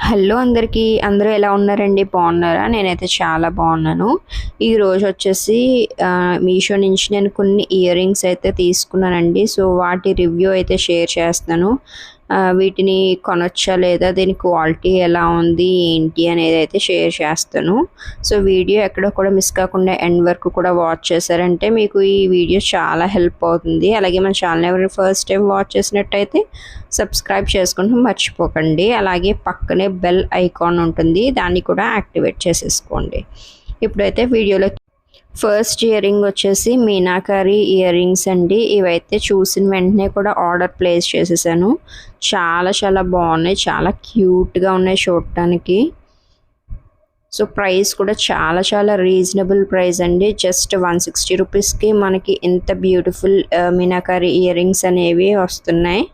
Hello అందరికీ. అందరూ ఎలా ఉన్నారండి? బాగున్నారా? నేనైతే చాలా బాగున్నాను. ఈరోజు వచ్చేసి మీషో నుంచి నేను కొన్ని ఇయర్ రింగ్స్ అయితే తీసుకున్నానండి. సో వాటి రివ్యూ అయితే షేర్ చేస్తాను. వీటిని కొనొచ్చా లేదా, దీని క్వాలిటీ ఎలా ఉంది ఏంటి అనేది అయితే షేర్ చేస్తాను. సో వీడియో ఎక్కడ కూడా మిస్ కాకుండా ఎండ్ వరకు కూడా వాచ్ చేశారంటే మీకు ఈ వీడియో చాలా హెల్ప్ అవుతుంది. అలాగే మన ఛానల్ ఎవరైనా ఫస్ట్ టైం వాచ్ చేసినట్టయితే సబ్స్క్రైబ్ చేసుకుంటూ మర్చిపోకండి. అలాగే పక్కనే బెల్ ఐకాన్ ఉంటుంది, దాన్ని కూడా యాక్టివేట్ చేసేసుకోండి. ఇప్పుడైతే వీడియోలో ఫస్ట్ ఇయర్ రింగ్ వచ్చేసి మీనాకారి ఇయర్ రింగ్స్ అండి. ఇవైతే చూసిన వెంటనే కూడా ఆర్డర్ ప్లేస్ చేసేసాను. చాలా చాలా బాగున్నాయి, చాలా క్యూట్గా ఉన్నాయి చూడటానికి. సో ప్రైస్ కూడా చాలా చాలా రీజనబుల్ ప్రైస్ అండి. జస్ట్ 160 రూపీస్కి మనకి ఇంత బ్యూటిఫుల్ మీనాకారి ఇయర్ రింగ్స్ అనేవి వస్తున్నాయి.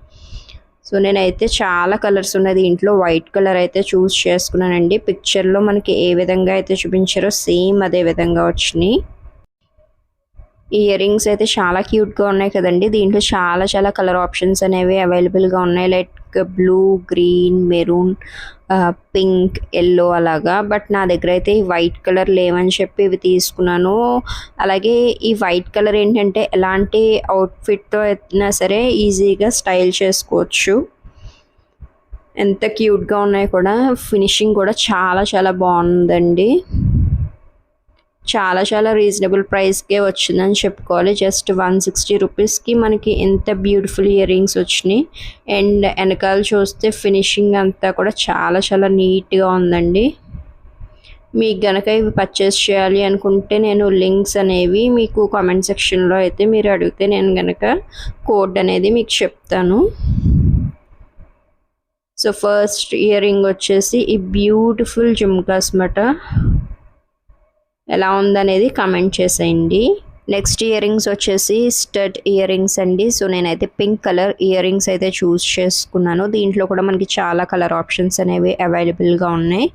సో నేనైతే చాలా కలర్స్ ఉన్నాయి దీంట్లో. వైట్ కలర్ అయితే చూస్ చేసుకున్నానండి. పిక్చర్లో మనకి ఏ విధంగా అయితే చూపించారో సేమ్ అదే విధంగా వచ్చినాయి. ఇయర్ రింగ్స్ అయితే చాలా క్యూట్గా ఉన్నాయి కదండి. దీంట్లో చాలా చాలా కలర్ ఆప్షన్స్ అనేవి అవైలబుల్గా ఉన్నాయి. Like blue, green, maroon, pink, yellow అలాగా. బట్ నా దగ్గర అయితే ఈ వైట్ కలర్ లేవని చెప్పి ఇవి తీసుకున్నాను. అలాగే ఈ వైట్ కలర్ ఏంటంటే ఎలాంటి అవుట్ఫిట్తో అయినా సరే ఈజీగా స్టైల్ చేసుకోవచ్చు. ఎంత క్యూట్గా ఉన్నాయి కూడా. ఫినిషింగ్ కూడా చాలా చాలా బాగుందండి. చాలా చాలా రీజనబుల్ ప్రైస్కే వచ్చిందని చెప్పుకోవాలి. జస్ట్ 160 రూపీస్కి మనకి ఎంత బ్యూటిఫుల్ ఇయర్ రింగ్స్ వచ్చినాయి. అండ్ వెనకాల చూస్తే ఫినిషింగ్ అంతా కూడా చాలా చాలా నీట్గా ఉందండి. మీకు గనక ఇవి పర్చేస్ చేయాలి అనుకుంటే నేను లింక్స్ అనేవి మీకు కామెంట్ సెక్షన్లో అయితే మీరు అడిగితే నేను గనక కోడ్ అనేది మీకు చెప్తాను. సో ఫస్ట్ ఇయర్ రింగ్ వచ్చేసి ఈ బ్యూటిఫుల్ జుమ్కాస్ మాట. ఎలా ఉందనేది కామెంట్ చేసేయండి. నెక్స్ట్ ఇయర్ రింగ్స్ వచ్చేసి స్టడ్ ఇయర్ రింగ్స్ అండి. సో నేనైతే పింక్ కలర్ ఇయర్ రింగ్స్ అయితే చూస్ చేసుకున్నాను. దీంట్లో కూడా మనకి చాలా కలర్ ఆప్షన్స్ అనేవి అవైలబుల్గా ఉన్నాయి.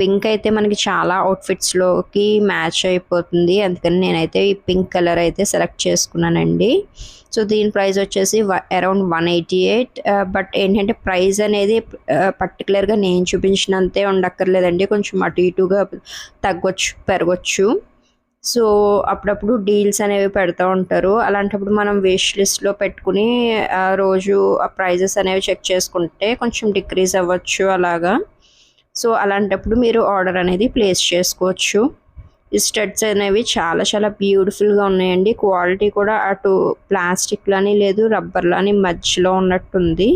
పింక్ అయితే మనకి చాలా అవుట్ఫిట్స్లోకి మ్యాచ్ అయిపోతుంది. అందుకని నేనైతే ఈ పింక్ కలర్ అయితే సెలెక్ట్ చేసుకున్నానండి. సో దీని ప్రైస్ వచ్చేసి అరౌండ్ 188. బట్ ఏంటంటే ప్రైస్ అనేది పర్టికులర్గా నేను చూపించినంతే ఉండక్కర్లేదండి. కొంచెం అటు ఇటుగా తగ్గొచ్చు, పెరగొచ్చు. సో అప్పుడప్పుడు డీల్స్ అనేవి పెడతా ఉంటారు. అలాంటప్పుడు మనం విష్ లిస్ట్లో పెట్టుకుని రోజు ఆ ప్రైజెస్ అనేవి చెక్ చేసుకుంటే కొంచెం డిక్రీజ్ అవ్వచ్చు అలాగా. సో అలాంటప్పుడు మీరు ఆర్డర్ అనేది ప్లేస్ చేసుకోవచ్చు. ఈ స్టడ్స్ అనేవి చాలా చాలా బ్యూటిఫుల్గా ఉన్నాయండి. క్వాలిటీ కూడా అటు ప్లాస్టిక్ లాని లేదు, రబ్బర్ లాని మధ్యలో ఉన్నట్టుంది.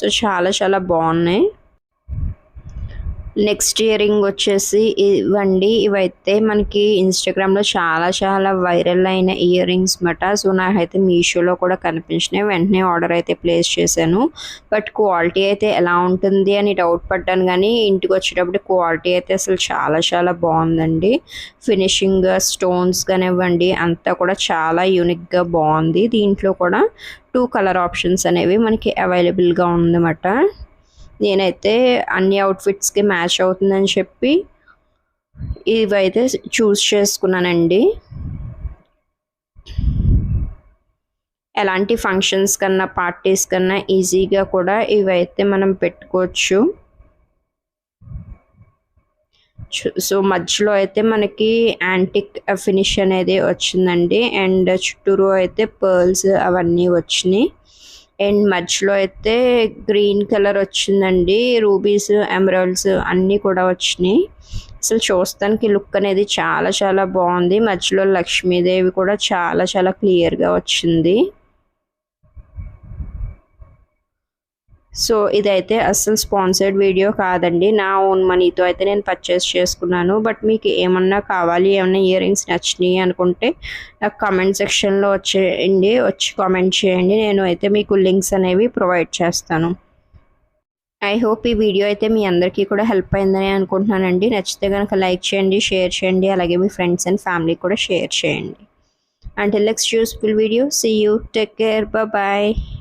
సో చాలా చాలా బాగున్నాయి. నెక్స్ట్ ఇయర్ రింగ్ వచ్చేసి ఇవ్వండి. ఇవైతే మనకి ఇన్స్టాగ్రామ్లో చాలా చాలా వైరల్ అయిన ఇయర్ రింగ్స్ మాట. సో నాకైతే మీషోలో కూడా కనిపించినాయి. వెంటనే ఆర్డర్ అయితే ప్లేస్ చేశాను. బట్ క్వాలిటీ అయితే ఎలా ఉంటుంది అని డౌట్ పడ్డాను, కానీ ఇంటికి వచ్చేటప్పుడు క్వాలిటీ అయితే అసలు చాలా చాలా బాగుందండి. ఫినిషింగ్, స్టోన్స్ కానివ్వండి అంతా కూడా చాలా యూనిక్గా బాగుంది. దీంట్లో కూడా 2 కలర్ ఆప్షన్స్ అనేవి మనకి అవైలబుల్గా ఉందన్నమాట. నేనైతే అన్ని అవుట్ఫిట్స్కి మ్యాచ్ అవుతుందని చెప్పి ఇవైతే చూస్ చేసుకున్నానండి. ఎలాంటి ఫంక్షన్స్ కన్నా, పార్టీస్ కన్నా ఈజీగా కూడా ఇవైతే మనం పెట్టుకోవచ్చు. సో మధ్యలో అయితే మనకి యాంటిక్ ఫినిష్ అనేది వచ్చిందండి. అండ్ చుట్టూరు అయితే పర్ల్స్ అవన్నీ వచ్చినాయి. అండ్ మధ్యలో అయితే గ్రీన్ కలర్ వచ్చిందండి. రూబీస్, ఎమరాల్డ్స్ అన్నీ కూడా వచ్చినాయి. అసలు చూస్తానికి లుక్ అనేది చాలా చాలా బాగుంది. మధ్యలో లక్ష్మీదేవి కూడా చాలా చాలా క్లియర్గా వచ్చింది. సో ఇదైతే అస్సలు స్పాన్సర్డ్ వీడియో కాదండి. నా ఓన్ మనీతో అయితే నేను పర్చేస్ చేసుకున్నాను. బట్ మీకు ఏమన్నా కావాలి, ఏమన్నా ఇయర్ రింగ్స్ నచ్చినాయి అనుకుంటే నాకు కామెంట్ సెక్షన్లో వచ్చి కామెంట్ చేయండి. నేను అయితే మీకు లింక్స్ అనేవి ప్రొవైడ్ చేస్తాను. ఐ హోప్ ఈ వీడియో అయితే మీ అందరికీ కూడా హెల్ప్ అయిందని అనుకుంటున్నానండి. నచ్చితే కనుక లైక్ చేయండి, షేర్ చేయండి. అలాగే మీ ఫ్రెండ్స్ అండ్ ఫ్యామిలీ కూడా షేర్ చేయండి. Until next useful video, see you, take care, bye bye.